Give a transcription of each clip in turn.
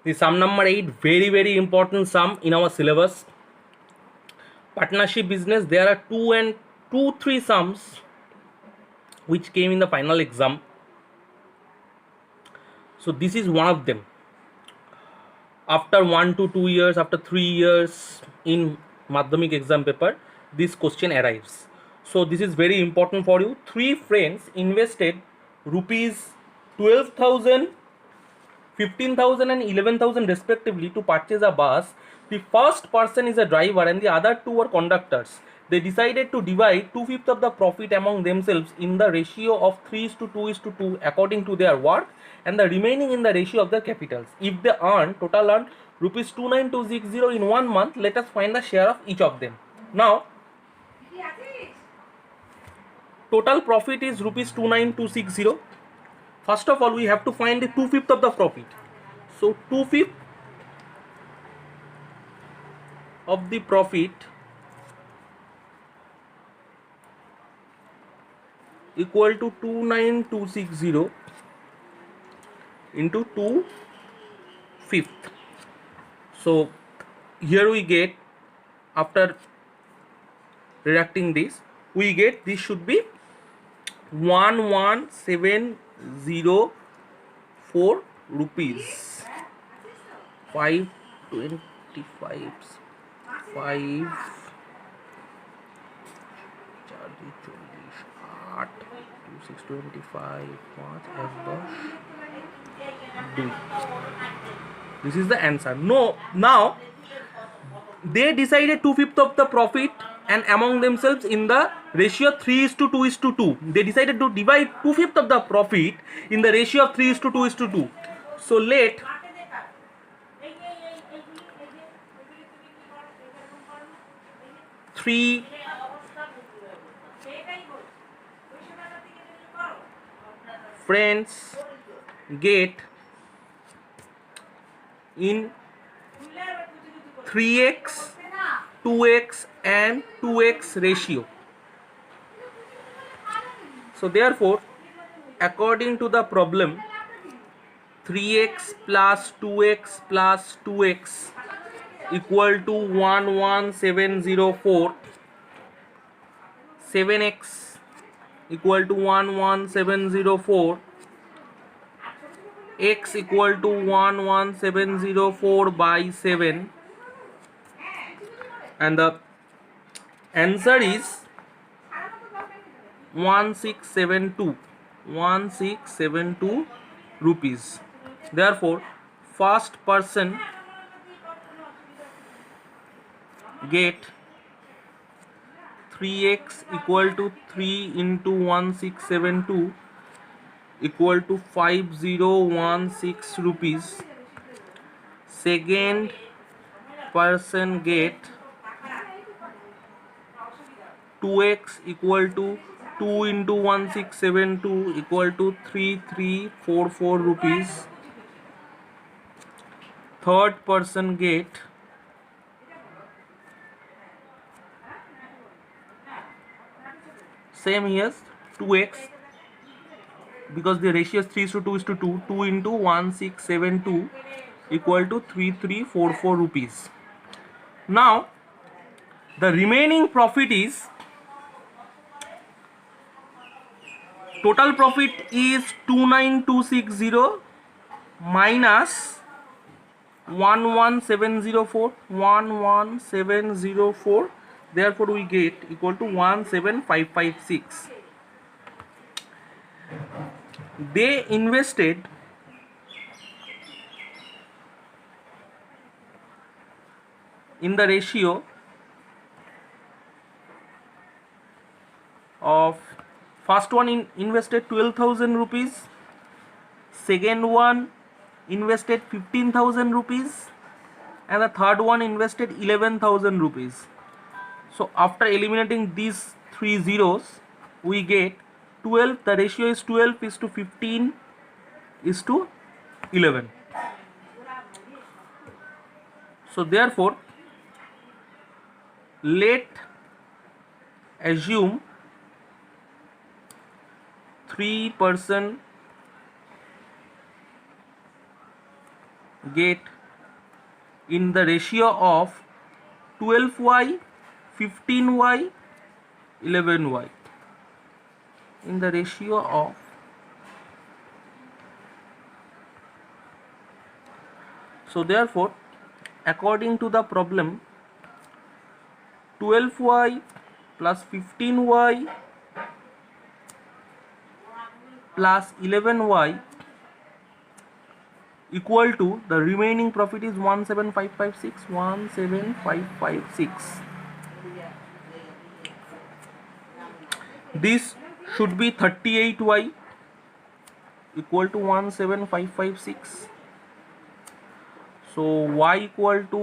The sum number 8, very important sum in our syllabus. Partnership business, there are three sums which came in the final exam. So this is one of them. After 1 to 2 years, after 3 years in Madhyamik exam paper, this question arrives. So this is very important for you. Three friends invested rupees 12,000, 15,000 and 11,000 respectively to purchase a bus. The first person is a driver and the other two are conductors. They decided to divide 2/5 of the profit among themselves in the ratio of 3:2:2 according to their work, and the remaining in the ratio of their capitals. If they total earn rupees 29,260 in 1 month, let us find the share of each of them. Now, total profit is rupees 29,260. First of all, we have to find the 2/5 of the profit. So 2/5 of the profit equal to 29,260 into 2/5. So here we get, after reducting this, we get this should be 11,704 rupees. 525 5 8 2625 This is the answer. No, now they decided 2/5 of the profit and among themselves in the ratio 3:2:2. They decided to divide 2/5 of the profit in the ratio of 3:2:2. So let 3 friends get in 3x, 2x and 2x ratio. So therefore, according to the problem, 3x plus 2x plus 2x equal to 11,704. 7x equal to 11,704. X equal to 11,704 by 7, and the answer is 1672 rupees. Therefore, first person get 3x equal to 3 into 1672 equal to 5016 rupees. Second person get 2x equal to 2 into 1672 equal to 3344 rupees. Third person get same here 2x, because the ratio is 3:2:2. 2 into 1672 equal to 3344 rupees. Now the remaining profit is, total profit is 29,260 minus 11,704. Therefore we get equal to 17,556. They invested in the ratio of, first one invested 12,000 rupees, second one invested 15,000 rupees, and the third one invested 11,000 rupees. So after eliminating these three zeros, we get 12. The ratio is 12 is to 15 is to 11. So therefore, let assume 3 person get in the ratio of 12y, 15y, 11y, in the ratio of so therefore according to the problem 12y plus 15y plus 11y equal to the remaining profit is 17556, 17556. This should be 38y equal to 17556. So y equal to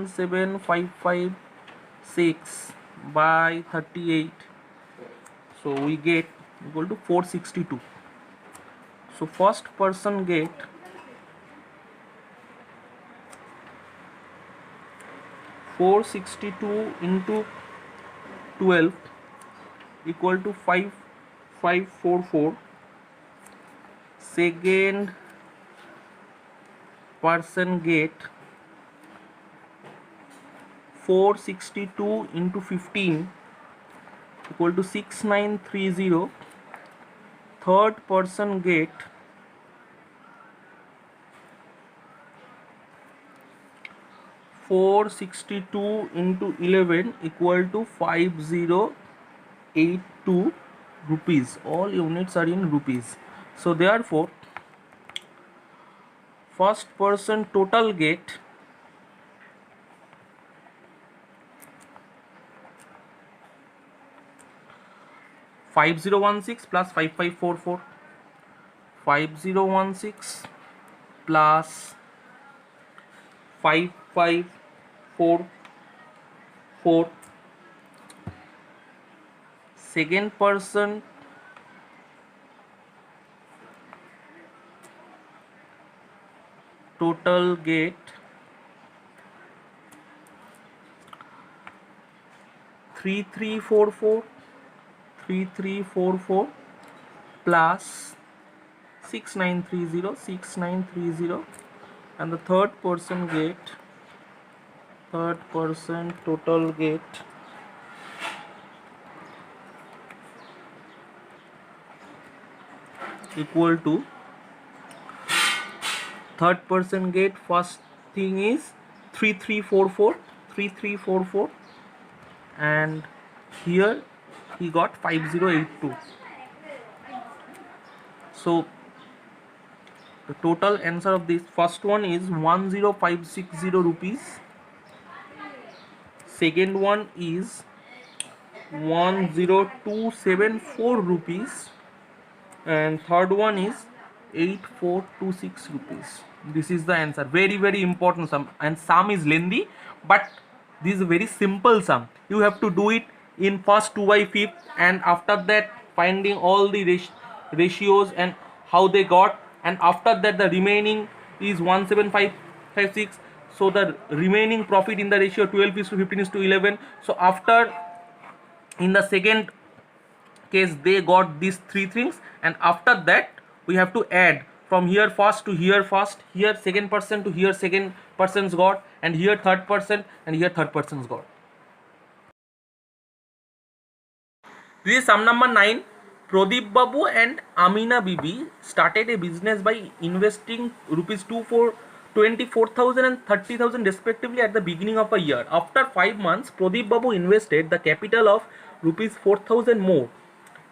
17556 by 38. So we get equal to 462. So first person get 462 into 12 equal to 5544. Second person get 462 into 15 equal to 6930. Third person get 462 into 11 equal to 5082 rupees. All units are in rupees. So therefore first person total get 5016 plus 5544, 5016 plus 5544. Second person total get 3344 plus 6930, and the third person total get 3344, and here he got 5082. So the total answer of this first one is 10560 rupees, second one is 10274 rupees, and third one is 8426 rupees. This is the answer. Very very important sum, and sum is lengthy, but this is a very simple sum. You have to do it in first 2 by 5th, and after that finding all the ratios and how they got, and after that the remaining is 17556. So the remaining profit in the ratio 12 is to 15 is to 11. So after in the second case they got these three things, and after that we have to add from here first to here first, here second person to here second person's got, and here third person, and here third person's got. This is sum number 9. Pradeep Babu and Amina Bibi started a business by investing rupees 24,000 and 30,000 respectively at the beginning of a year. After 5 months, Pradeep Babu invested the capital of rupees 4,000 more.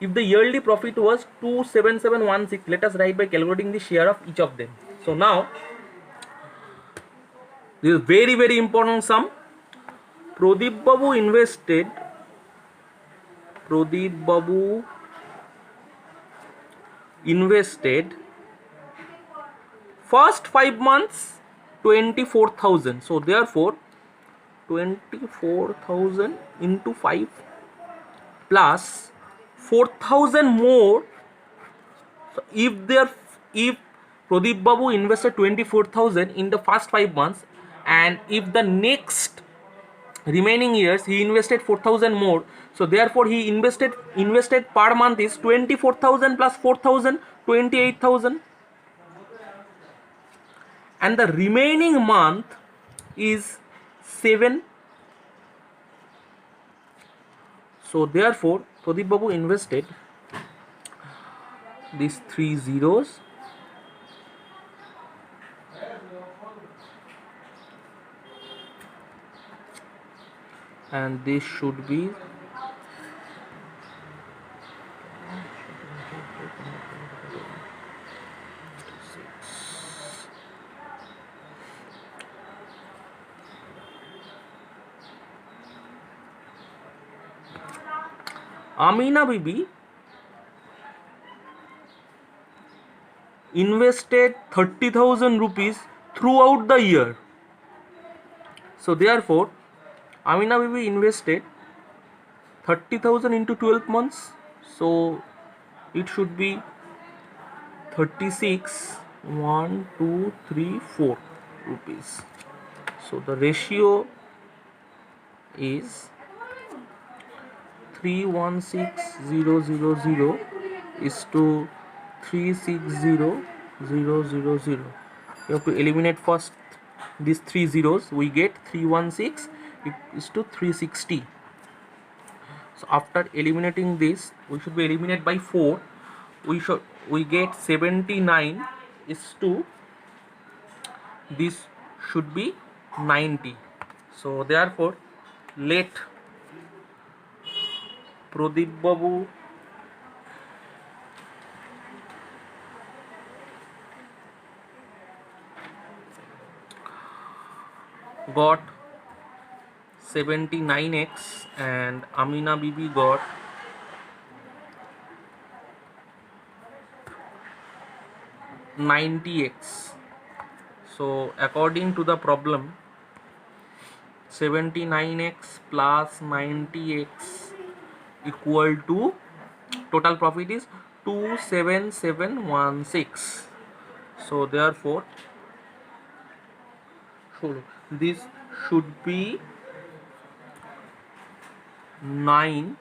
If the yearly profit was 27716, let us write by calculating the share of each of them. So now, this is very very important sum. Pradeep Babu invested first 5 months 24,000. So therefore 24,000 into 5 plus 4,000 more. So if Pradeep Babu invested 24,000 in the first 5 months, and if the next remaining years he invested 4,000 more, so therefore he invested per month is 24,000 plus 4,000, 28,000, and the remaining month is 7. So therefore Pradeep Babu invested these 3 zeros, and this should be Amina Bibi invested 30,000 rupees throughout the year. So therefore Amina Bibi invested 30,000 into 12 months. So it should be 36, 1, 2, 3, 4 rupees. So the ratio is 316,000 is to 360,000. You have to eliminate first these 3 zeros. We get 316 is to 360. So after eliminating this, we should be eliminated by 4. We get 79 is to this should be 90. So therefore let Pradeep Babu got 79x and Amina Bibi got 90x. So according to the problem, 79x plus 90x equal to total profit is 27716. So therefore this should be 9.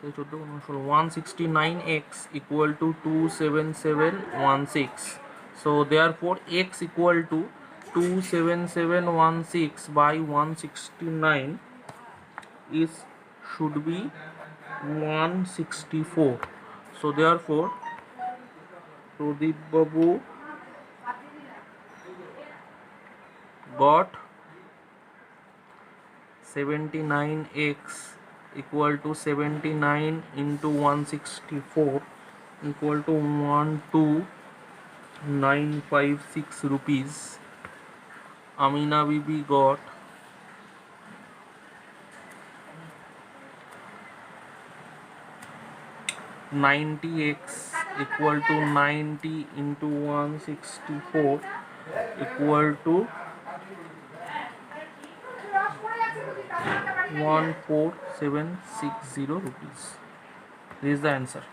169x equal to 27716. So therefore x equal to 27716 by 169 is should be 164. So therefore Pradeep Babu got 79x equal to 79 into 164 equal to 12956 rupees. Amina Bibi got 90x equal to 90 into 164 equal to 14760 rupees. This is the answer.